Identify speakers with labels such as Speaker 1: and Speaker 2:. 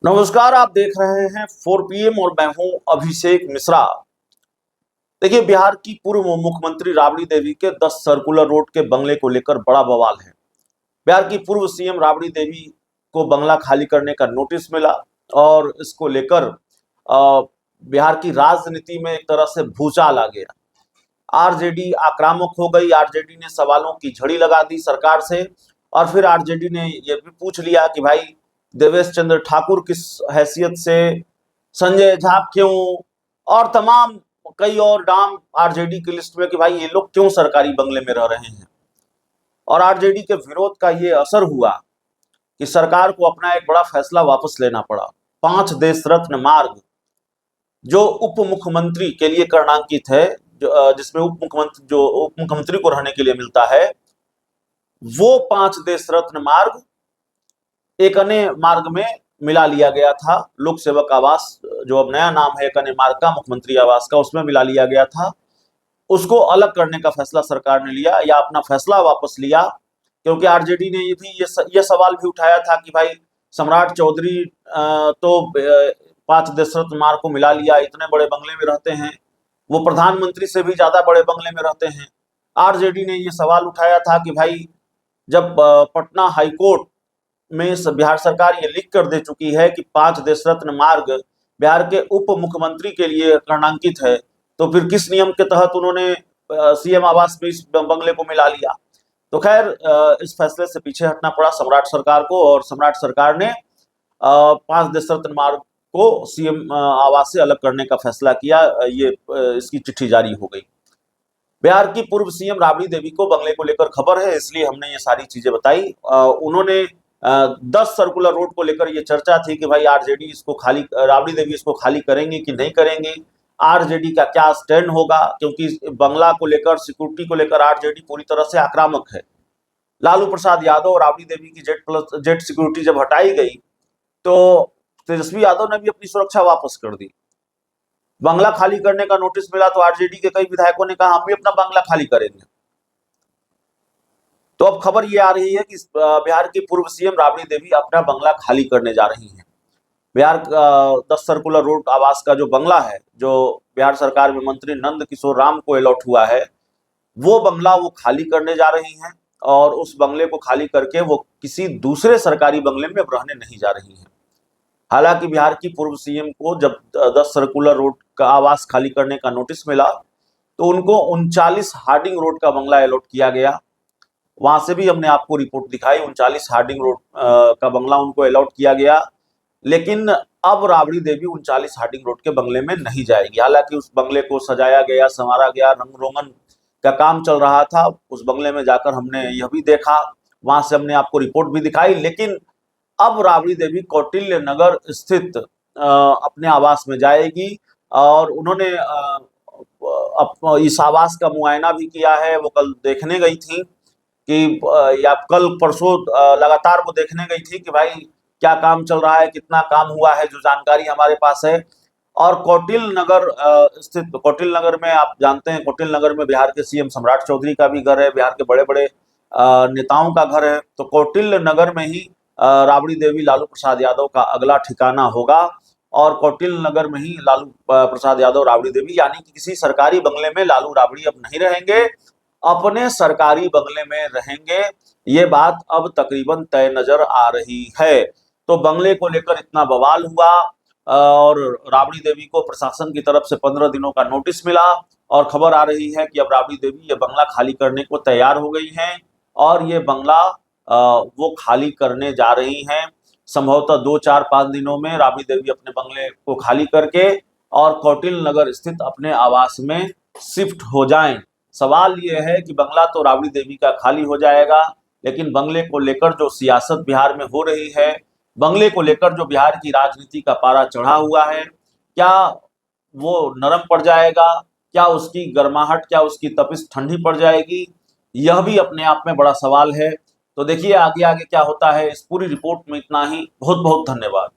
Speaker 1: नमस्कार, आप देख रहे हैं 4 PM और मैं हूं अभिषेक मिश्रा। देखिए, बिहार की पूर्व मुख्यमंत्री राबड़ी देवी के 10 सर्कुलर रोड के बंगले को लेकर बड़ा बवाल है। बिहार की पूर्व सीएम राबड़ी देवी को बंगला खाली करने का नोटिस मिला और इसको लेकर बिहार की राजनीति में एक तरह से भूचाल आ गया। आरजेडी आक्रामक हो गई। आरजेडी ने सवालों की झड़ी लगा दी सरकार से और फिर आरजेडी ने यह भी पूछ लिया कि भाई देवेश चंद्र ठाकुर किस हैसियत से, संजय झा क्यों, और तमाम कई और नाम आरजेडी की लिस्ट में कि भाई ये लोग क्यों सरकारी बंगले में रह रहे हैं। और आरजेडी के विरोध का ये असर हुआ कि सरकार को अपना एक बड़ा फैसला वापस लेना पड़ा। 5 देश रत्न मार्ग जो उप मुख्यमंत्री के लिए कर्णांकित है, जिसमें उप मुख्यमंत्री को रहने के लिए मिलता है, वो 5 देश रत्न मार्ग एक अन्य मार्ग में मिला लिया गया था। लोक सेवक आवास, जो अब नया नाम है एक अन्य मार्ग का, मुख्यमंत्री आवास का, उसमें मिला लिया गया था। उसको अलग करने का फैसला सरकार ने लिया या अपना फैसला वापस लिया, क्योंकि आरजेडी ने ये सवाल भी उठाया था कि भाई सम्राट चौधरी तो 5 देश रत्न मार्ग को मिला लिया, इतने बड़े बंगले में रहते हैं, वो प्रधानमंत्री से भी ज्यादा बड़े बंगले में रहते हैं। आरजेडी ने ये सवाल उठाया था कि भाई जब पटना हाईकोर्ट में बिहार सरकार ये लिख कर दे चुकी है कि 5 देश रत्न मार्ग बिहार के उप मुख्यमंत्री के लिए कर्णांकित है, तो फिर किस नियम के तहत उन्होंने सीएम आवास में इस बंगले को मिला लिया। तो खैर, इस फैसले से पीछे हटना पड़ा सम्राट सरकार को और सम्राट सरकार ने 5 देश रत्न मार्ग को सीएम आवास से अलग करने का फैसला किया। ये इसकी चिट्ठी जारी हो गई। बिहार की पूर्व सीएम राबड़ी देवी को बंगले को लेकर खबर है, इसलिए हमने ये सारी चीजें बताई। उन्होंने 10 सर्कुलर रोड को लेकर ये चर्चा थी कि भाई आरजेडी इसको खाली, राबड़ी देवी इसको खाली करेंगे कि नहीं करेंगे, आरजेडी का क्या स्टैंड होगा, क्योंकि बंगला को लेकर, सिक्योरिटी को लेकर आरजेडी पूरी तरह से आक्रामक है। लालू प्रसाद यादव और राबड़ी देवी की जेट सिक्योरिटी जब हटाई गई तो तेजस्वी यादव ने भी अपनी सुरक्षा वापस कर दी। बंगला खाली करने का नोटिस मिला तो आरजेडी के कई विधायकों ने कहा हम भी अपना बंगला खाली करेंगे। तो अब खबर ये आ रही है कि बिहार की पूर्व सीएम राबड़ी देवी अपना बंगला खाली करने जा रही हैं। बिहार 10 सर्कुलर रोड आवास का जो बंगला है, जो बिहार सरकार में मंत्री नंद किशोर राम को अलॉट हुआ है, वो बंगला वो खाली करने जा रही हैं और उस बंगले को खाली करके वो किसी दूसरे सरकारी बंगले में अब रहने नहीं जा रही हैं। हालांकि बिहार की पूर्व सीएम को जब 10 सर्कुलर रोड का आवास खाली करने का नोटिस मिला तो उनको 39 हार्डिंग रोड का बंगला अलॉट किया गया। वहां से भी हमने आपको रिपोर्ट दिखाई, 39 हार्डिंग रोड का बंगला उनको अलॉट किया गया। लेकिन अब राबड़ी देवी 39 हार्डिंग रोड के बंगले में नहीं जाएगी। हालांकि उस बंगले को सजाया गया, संवारा गया, रंग रोगन का काम चल रहा था। उस बंगले में जाकर हमने यह भी देखा, वहां से हमने आपको रिपोर्ट भी दिखाई। लेकिन अब राबड़ी देवी कौटिल्य नगर स्थित अपने आवास में जाएगी और उन्होंने इस आवास का मुआयना भी किया है। वो कल देखने गई थी कि या कल परसों लगातार वो देखने गई थी कि भाई क्या काम चल रहा है, कितना काम हुआ है, जो जानकारी हमारे पास है। और कौटिल्य नगर स्थित, कौटिल्य नगर में आप जानते हैं, कौटिल्य नगर में बिहार के सीएम सम्राट चौधरी का भी घर है, बिहार के बड़े बड़े नेताओं का घर है। तो कौटिल्य नगर में ही राबड़ी देवी लालू प्रसाद यादव का अगला ठिकाना होगा और कौटिल्य नगर में ही लालू प्रसाद यादव राबड़ी देवी, यानी कि किसी सरकारी बंगले में लालू राबड़ी अब नहीं रहेंगे, अपने सरकारी बंगले में रहेंगे। ये बात अब तकरीबन तय नजर आ रही है। तो बंगले को लेकर इतना बवाल हुआ और राबड़ी देवी को प्रशासन की तरफ से 15 दिनों का नोटिस मिला और खबर आ रही है कि अब राबड़ी देवी ये बंगला खाली करने को तैयार हो गई हैं और ये बंगला वो खाली करने जा रही हैं। संभवतः 2, 4, 5 दिनों में राबड़ी देवी अपने बंगले को खाली करके और कौटिल्य नगर स्थित अपने आवास में शिफ्ट हो जाएं। सवाल ये है कि बंगला तो राबड़ी देवी का खाली हो जाएगा, लेकिन बंगले को लेकर जो सियासत बिहार में हो रही है, बंगले को लेकर जो बिहार की राजनीति का पारा चढ़ा हुआ है, क्या वो नरम पड़ जाएगा, क्या उसकी गर्माहट, क्या उसकी तपिश ठंडी पड़ जाएगी, यह भी अपने आप में बड़ा सवाल है। तो देखिए आगे आगे क्या होता है। इस पूरी रिपोर्ट में इतना ही। बहुत बहुत धन्यवाद।